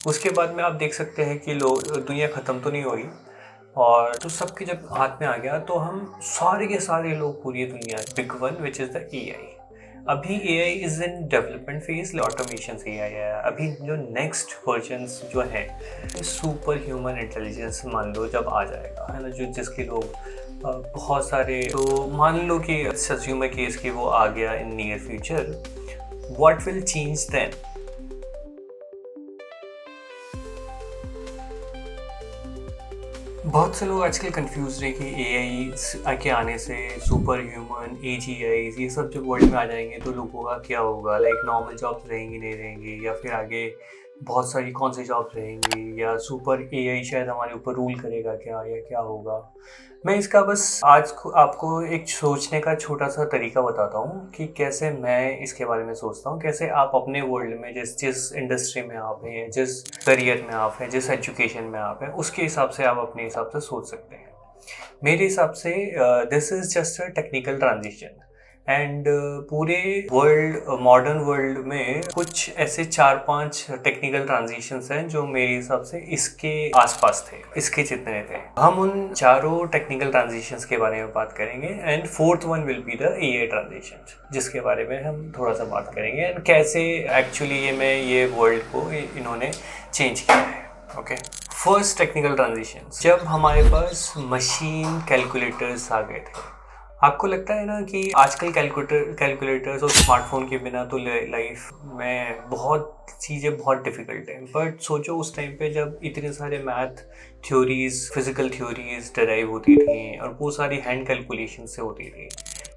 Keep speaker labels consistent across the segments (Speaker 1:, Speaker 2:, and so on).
Speaker 1: उसके बाद में आप देख सकते हैं कि दुनिया ख़त्म तो नहीं हुई और तो सबके जब हाथ में आ गया तो हम सारे के सारे लोग पूरी दुनिया big one which is the AI. अभी AI is in development phase, automation से एआई है। अभी जो नेक्स्ट वर्जन्स जो हैं सुपर ह्यूमन इंटेलिजेंस मान लो जब आ जाएगा, है ना, जो जिसके लोग बहुत सारे, तो मान लो कि सज्यूम केस कि वो आ गया in near future, what will change then. बहुत से लोग आजकल कंफ्यूज रहे कि एआई के आने से सुपर ह्यूमन एजीआई ये सब जब वर्ल्ड में आ जाएंगे तो लोगों का क्या होगा, लाइक नॉर्मल जॉब्स रहेंगी नहीं रहेंगी, या फिर आगे बहुत सारी कौन सी जॉब्स रहेंगी, या सुपर एआई शायद हमारे ऊपर रूल करेगा क्या, या क्या होगा। मैं इसका बस आज आपको एक सोचने का छोटा सा तरीका बताता हूँ कि कैसे मैं इसके बारे में सोचता हूँ, कैसे आप अपने वर्ल्ड में जिस जिस इंडस्ट्री में आप हैं, जिस करियर में आप हैं, जिस एजुकेशन में आप हैं, उसके हिसाब से आप अपने हिसाब से सोच सकते हैं। मेरे हिसाब से this is just a technical transition and पूरे मॉडर्न वर्ल्ड में कुछ ऐसे 4-5 टेक्निकल ट्रांजिशंस हैं जो मेरे हिसाब से इसके आसपास थे, इसके जितने थे। हम उन चारों टेक्निकल ट्रांजिशंस के बारे में बात करेंगे and fourth one will be the AI transition, जिसके बारे में हम थोड़ा सा बात करेंगे एंड कैसे एक्चुअली ये वर्ल्ड को इन्होंने चेंज किया है। ओके, फर्स्ट टेक्निकल ट्रांजिशन, जब हमारे पास मशीन कैलकुलेटर्स आ गए थे। आपको लगता है ना कि आजकल कैलकुलेटर्स और स्मार्टफोन के बिना तो लाइफ में बहुत चीज़ें बहुत डिफ़िकल्ट हैं, बट सोचो उस टाइम पे जब इतने सारे math theories, physical theories derive होती थी और वो सारी हैंड कैलकुलेशन से होती थी।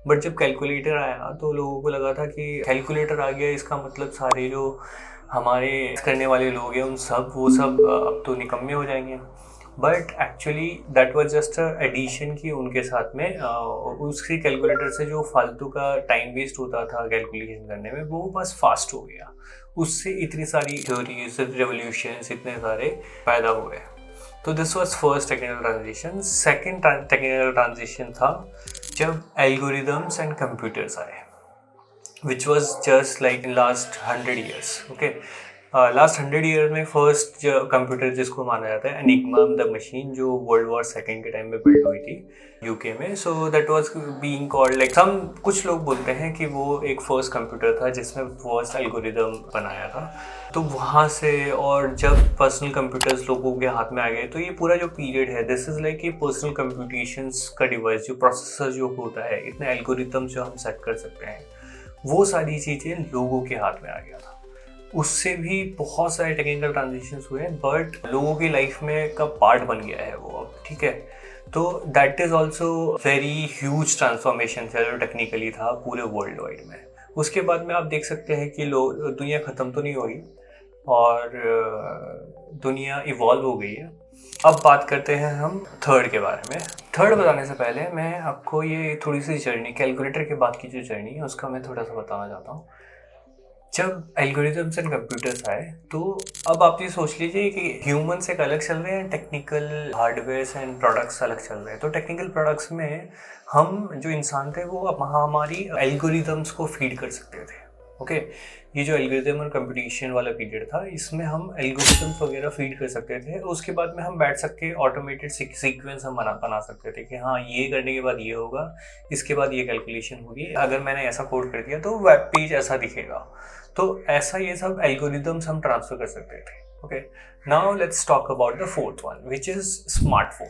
Speaker 1: बट जब कैलकुलेटर आया तो लोगों को लगा था कि कैलकुलेटर आ गया, इसका मतलब सारे जो हमारे करने वाले लोग हैं वो सब अब तो निकम्मे हो जाएंगे। But actually that was just a addition की उनके साथ में उसकी कैलकुलेटर से जो फालतू का टाइम वेस्ट होता था कैलकुलेशन करने में, वो बस फास्ट हो गया। उससे इतनी सारी थ्योरीज, रेवोल्यूशंस इतने सारे पैदा हुए। तो this was first technical transition. Second technical transition था जब एल्गोरिदम्स एंड कंप्यूटर्स आए, which was just like in last 100 years. Okay, last 100 year में फर्स्ट जो कंप्यूटर जिसको माना जाता है एनिग्मा द मशीन, जो वर्ल्ड वॉर सेकेंड के टाइम में बिल्ड हुई थी यूके में। So that was being called like some, कुछ लोग बोलते हैं कि वो एक फर्स्ट कंप्यूटर था जिसमें फर्स्ट एल्गोरिदम बनाया था। तो वहाँ से और जब पर्सनल कंप्यूटर्स लोगों के हाथ में आ गए तो ये पूरा जो पीरियड है, दिस इज़ लाइक ये पर्सनल कंप्यूटेशंस का डिवाइस, जो प्रोसेसर जो होता है, इतने एल्गोरिदम जो हम सेट कर सकते हैं, वो सारी चीज़ें लोगों के हाथ में आ गया था। उससे भी बहुत सारे टेक्निकल ट्रांजिशंस हुए, बट लोगों की लाइफ में का पार्ट बन गया है वो अब, ठीक है। तो that is also very huge transformation था जो टेक्निकली था पूरे वर्ल्ड वाइड में। उसके बाद में आप देख सकते हैं कि दुनिया ख़त्म तो नहीं हुई और दुनिया इवॉल्व हो गई है। अब बात करते हैं हम थर्ड के बारे में। थर्ड बताने से पहले मैं आपको ये थोड़ी सी जर्नी, कैलकुलेटर के बाद की जो जर्नी है उसका मैं थोड़ा सा बताना चाहता हूँ। जब एल्गोरिथम्स एंड कंप्यूटर्स आए तो अब आप ये सोच लीजिए कि ह्यूमन्स एक अलग चल रहे हैं, टेक्निकल हार्डवेयर एंड प्रोडक्ट्स अलग चल रहे हैं। तो टेक्निकल प्रोडक्ट्स में हम जो इंसान थे वो अब हमारी एल्गोरिथम्स को फीड कर सकते थे। ओके, ये जो एल्गोरिथम और कंपटीशन वाला पीरियड था, इसमें हम एल्गोरिथम्स वगैरह फीड कर सकते थे। उसके बाद में हम बैठ सकते, ऑटोमेटेड सीक्वेंस हम बना सकते थे कि हाँ, ये करने के बाद ये होगा, इसके बाद ये कैलकुलेशन होगी, अगर मैंने ऐसा कोड कर दिया तो वेब पेज ऐसा दिखेगा। तो ऐसा ये सब एल्गोरिदम्स हम ट्रांसफर कर सकते थे। Okay, now let's talk about the fourth one which is smartphone.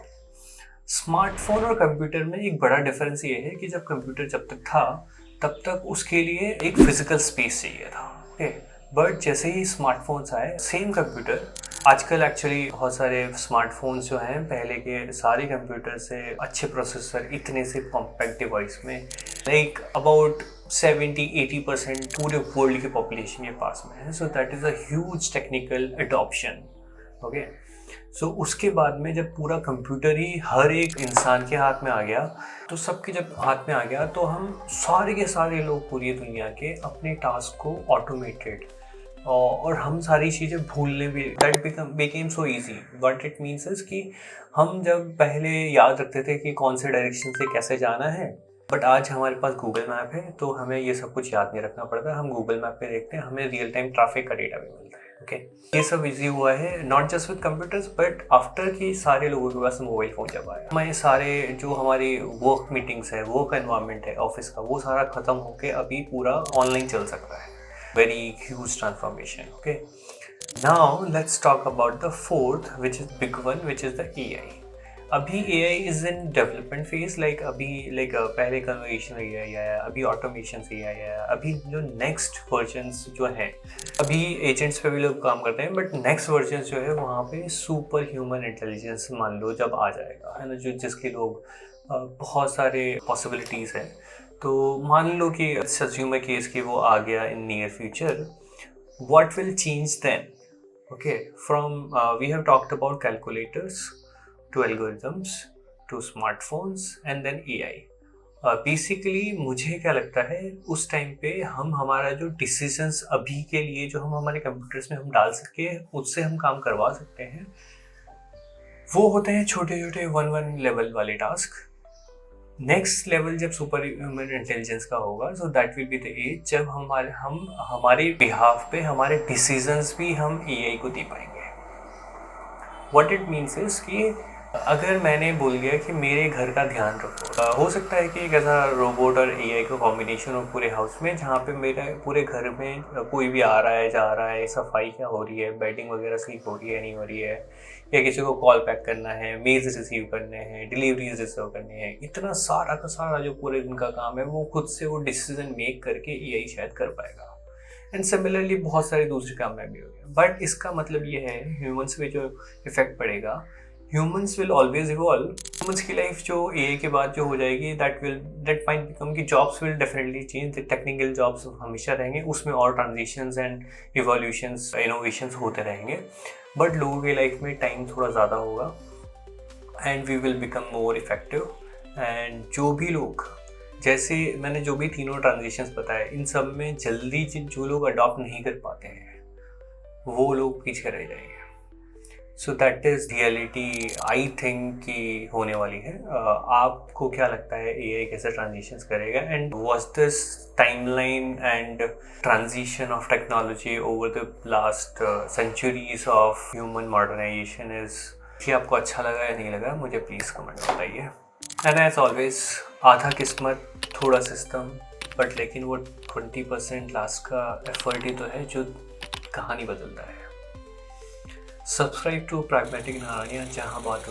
Speaker 1: Smartphone और कंप्यूटर में एक बड़ा डिफरेंस ये है कि जब कंप्यूटर जब तक था तब तक उसके लिए एक फिजिकल स्पेस चाहिए था। ओके, बट जैसे ही स्मार्टफोन्स आए, सेम कंप्यूटर आजकल एक्चुअली बहुत सारे स्मार्टफोन्स जो हैं पहले के सारे कंप्यूटर से अच्छे प्रोसेसर, इतने से कॉम्पैक्ट डिवाइस में, लाइक अबाउट 70-80% पूरे वर्ल्ड की पॉपुलेशन के पास में है। So that is a huge technical adoption. Okay, so उसके बाद में जब पूरा कंप्यूटर ही हर एक इंसान के हाथ में आ गया, तो सबके जब हाथ में आ गया तो हम सारे के सारे लोग पूरी दुनिया के अपने टास्क को ऑटोमेटेड और हम सारी चीज़ें भूलने भी, that became so easy. What it means is कि हम जब पहले याद रखते थे कि कौन से डायरेक्शन से कैसे जाना है, बट आज हमारे पास गूगल मैप है तो हमें ये सब कुछ याद नहीं रखना पड़ता। हम गूगल मैप पे देखते हैं, हमें रियल टाइम ट्रैफिक का डेटा भी मिलता है। ओके ये सब इजी हुआ है not just with computers but after कि सारे लोगों के पास मोबाइल फ़ोन जब आया, हमारे सारे जो हमारी वर्क मीटिंग्स है, वर्क एनवायरनमेंट है ऑफिस का, वो सारा ख़त्म होके अभी पूरा ऑनलाइन चल सकता है। Very huge transformation. Okay now let's talk about the fourth which is big one which is the AI। अभी AI is in development phase, पहले कन्वर्सेशन AI आया, अभी ऑटोमेशन से AI आया, अभी जो नेक्स्ट वर्जन्स जो हैं, अभी एजेंट्स पे भी लोग काम करते हैं बट नेक्स्ट वर्जन जो है वहाँ पे सुपर ह्यूमन इंटेलिजेंस मान लो जब आ जाएगा, है ना, जो जिसके लोग बहुत सारे पॉसिबिलिटीज़ हैं। तो मान लो कि सज्यूम केस कि वो आ गया in near future, what will change then? Okay, from we have talked about calculators to algorithms to smartphones and then AI. Basically मुझे क्या लगता है उस टाइम पे हम हमारा जो डिसीजंस अभी के लिए जो हम हमारे कंप्यूटर्स में हम डाल सके उससे हम काम करवा सकते हैं, वो होते हैं छोटे छोटे वन लेवल वाले टास्क। नेक्स्ट लेवल जब सुपर ह्यूमन इंटेलिजेंस का होगा, so that will be the age जब हमारे बिहाफ पे हमारे डिसीजंस भी हम AI को दे पाएंगे। व्हाट इट मीन्स इज कि अगर मैंने बोल दिया कि मेरे घर का ध्यान रखो, हो सकता है कि एक ऐसा रोबोट और AI का कॉम्बिनेशन हो पूरे हाउस में, जहाँ पे मेरे पूरे घर में कोई भी आ रहा है जा रहा है, सफाई क्या हो रही है, बेडिंग वगैरह सही हो रही है नहीं हो रही है, या किसी को कॉल पैक करना है, मेल्स रिसीव करने हैं, डिलीवरीज रिसीव करने हैं, इतना सारा का सारा जो पूरे दिन का काम है वो खुद से वो डिसीजन मेक करके AI शायद कर पाएगा। एंड सिमिलरली बहुत सारे दूसरे काम में भी हो गया। बट इसका मतलब ये है ह्यूमंस पे जो इफेक्ट पड़ेगा, humans will always evolve. Humans की लाइफ जो AI के बाद जो हो जाएगी, दैट माइट बिकम कि jobs will definitely change, technical jobs हमेशा रहेंगे, उसमें और ट्रांजिशंस एंड इवोल्यूशंस इनोवेशंस होते रहेंगे, बट लोगों की लाइफ में टाइम थोड़ा ज़्यादा होगा and we will become more effective. And जो भी लोग, जैसे मैंने जो भी तीनों ट्रांजिशंस बताए, इन सब में जल्दी जो लोग अडॉप्ट नहीं कर पाते हैं वो लोग पीछे रह जाएंगे। सो that is reality I think कि होने वाली है। आपको क्या लगता है AI कैसे ट्रांजिशंस करेगा, and was this timeline and transition of technology over the last centuries of human modernization is, कि आपको अच्छा लगा या नहीं लगा, मुझे प्लीज़ कमेंट बताइए। एंड एज ऑलवेज, आधा किस्मत थोड़ा सिस्टम, बट लेकिन वो 20% लास्ट का एफर्ट ही तो है जो कहानी बदलता है। सब्सक्राइब टू प्रैग्मेटिक नारायण, जहाँ बात